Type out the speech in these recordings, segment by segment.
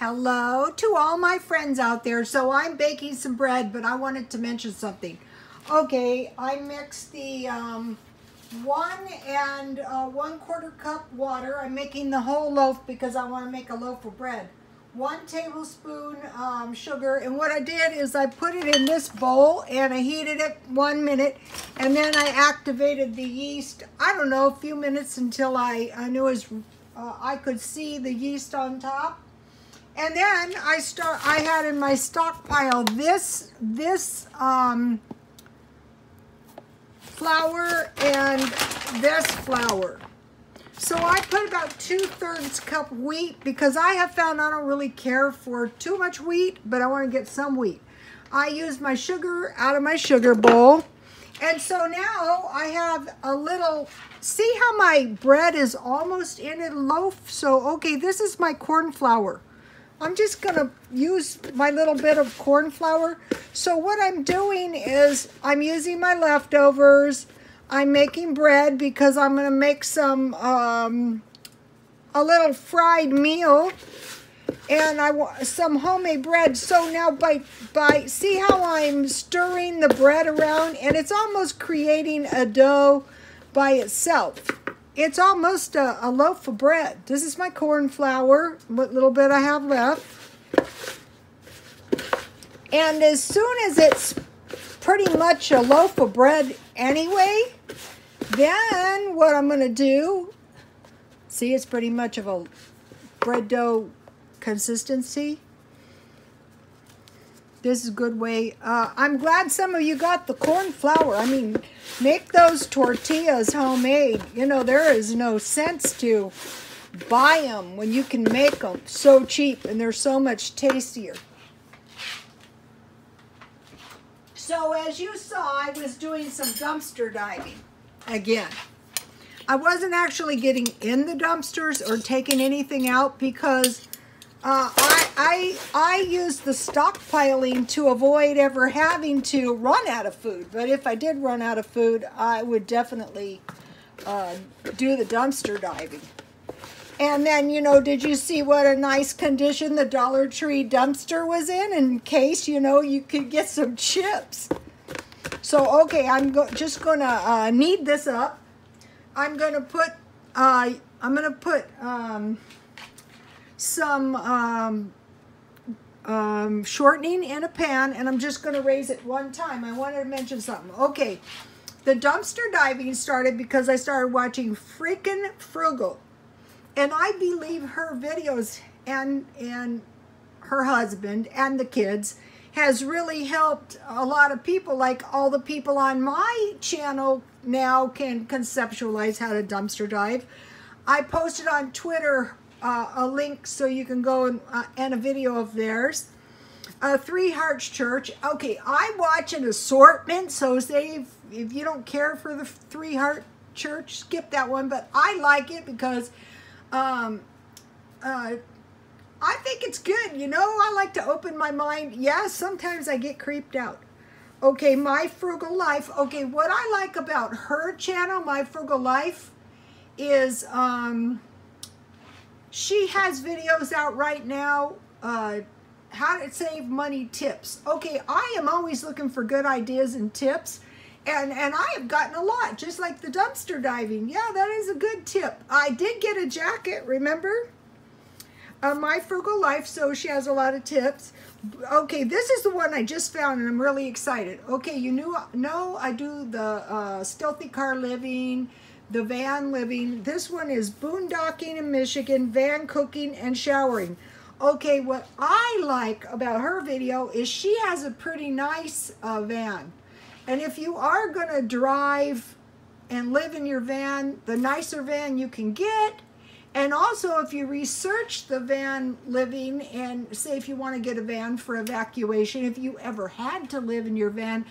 Hello to all my friends out there. So I'm baking some bread, but I wanted to mention something. Okay, I mixed the 1 1/4 cup water. I'm making the whole loaf because I want to make a loaf of bread. 1 tablespoon sugar, and what I did is I put it in this bowl and I heated it 1 minute, and then I activated the yeast. I don't know, a few minutes until I knew I could see the yeast on top. And then I had in my stockpile this flour and this flour. So I put about 2/3 cup wheat because I have found I don't really care for too much wheat, but I want to get some wheat. I used my sugar out of my sugar bowl. And so now I have a little, see how my bread is almost in a loaf? So, okay, this is my corn flour. I'm just going to use my little bit of corn flour. So what I'm doing is I'm using my leftovers. I'm making bread because I'm going to make some, a little fried meal. And I want some homemade bread. So now see how I'm stirring the bread around, and it's almost creating a dough by itself. It's almost a loaf of bread. This is my corn flour, what little bit I have left. And as soon as it's pretty much a loaf of bread anyway, then what I'm going to do, see, it's pretty much of a bread dough consistency. This is a good way. I'm glad some of you got the corn flour. I mean, make those tortillas homemade. You know, there is no sense to buy them when you can make them so cheap and they're so much tastier. So as you saw, I was doing some dumpster diving again. I wasn't actually getting in the dumpsters or taking anything out because I use the stockpiling to avoid ever having to run out of food. But if I did run out of food, I would definitely do the dumpster diving. And then, you know, did you see what a nice condition the Dollar Tree dumpster was in case, you know, you could get some chips? So, okay, I'm just going to knead this up. I'm going to put, some shortening in a pan, and I'm just going to raise it one time. I wanted to mention something. Okay, the dumpster diving started because I started watching Freaking Frugal, and I believe her videos and her husband and the kids has really helped a lot of people. Like all the people on my channel now can conceptualize how to dumpster dive. I posted on Twitter a link so you can go and a video of theirs. Three Hearts Church. Okay, I watch an assortment, so say if you don't care for the Three Heart Church, skip that one. But I like it because I think it's good. You know, I like to open my mind. Yeah, sometimes I get creeped out. Okay, My Frugal Life. Okay, what I like about her channel, My Frugal Life, is she has videos out right now, how to save money tips. Okay, I am always looking for good ideas and tips, and I have gotten a lot, just like the dumpster diving. Yeah, that is a good tip. I did get a jacket, remember? My Frugal Life, so she has a lot of tips. Okay, this is the one I just found, and I'm really excited. Okay, you know I do the stealthy car living, the van living. This one is boondocking in Michigan, van cooking and showering. Okay, what I like about her video is she has a pretty nice van. And if you are going to drive and live in your van, the nicer van you can get. And also if you research the van living and say if you want to get a van for evacuation, if you ever had to live in your van,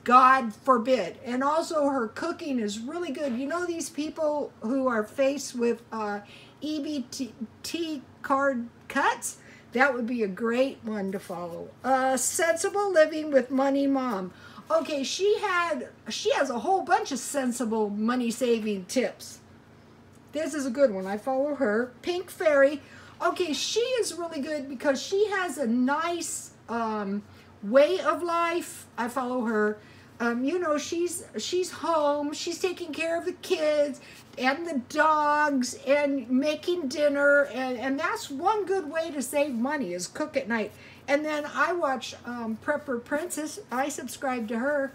God forbid. And also her cooking is really good. You know these people who are faced with EBT card cuts? That would be a great one to follow. Sensible Living with Money Mom. Okay, she has a whole bunch of sensible money saving tips. This is a good one. I follow her. Pink Fairy. Okay, she is really good because she has a nice way of life. I follow her. You know, she's home. She's taking care of the kids and the dogs and making dinner. And that's one good way to save money is cook at night. And then I watch Prepper Princess. I subscribe to her.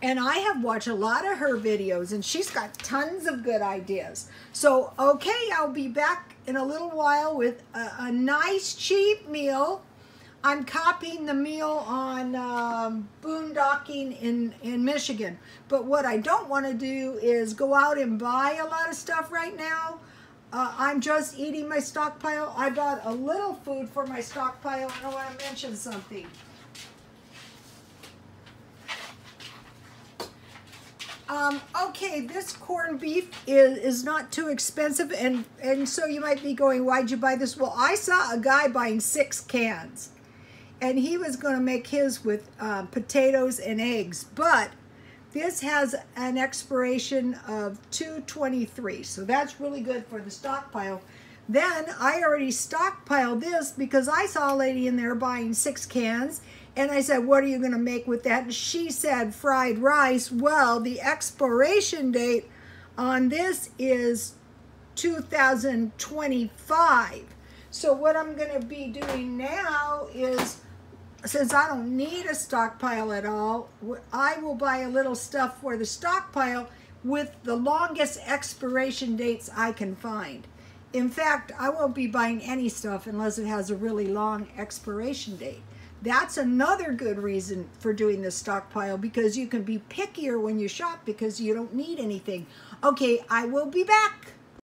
And I have watched a lot of her videos, and she's got tons of good ideas. So, okay, I'll be back in a little while with a nice, cheap meal. I'm copying the meal on boondocking in Michigan. But what I don't want to do is go out and buy a lot of stuff right now. I'm just eating my stockpile. I bought a little food for my stockpile, and I want to mention something. Okay, this corned beef is not too expensive, and so you might be going, why'd you buy this? Well, I saw a guy buying 6 cans, and he was going to make his with potatoes and eggs, but this has an expiration of 2/23, so that's really good for the stockpile. Then I already stockpiled this because I saw a lady in there buying 6 cans, and I said, what are you going to make with that? And she said fried rice. Well, the expiration date on this is 2025. So what I'm going to be doing now is, since I don't need a stockpile at all, I will buy a little stuff for the stockpile with the longest expiration dates I can find. In fact, I won't be buying any stuff unless it has a really long expiration date. That's another good reason for doing the stockpile, because you can be pickier when you shop because you don't need anything. Okay, I will be back.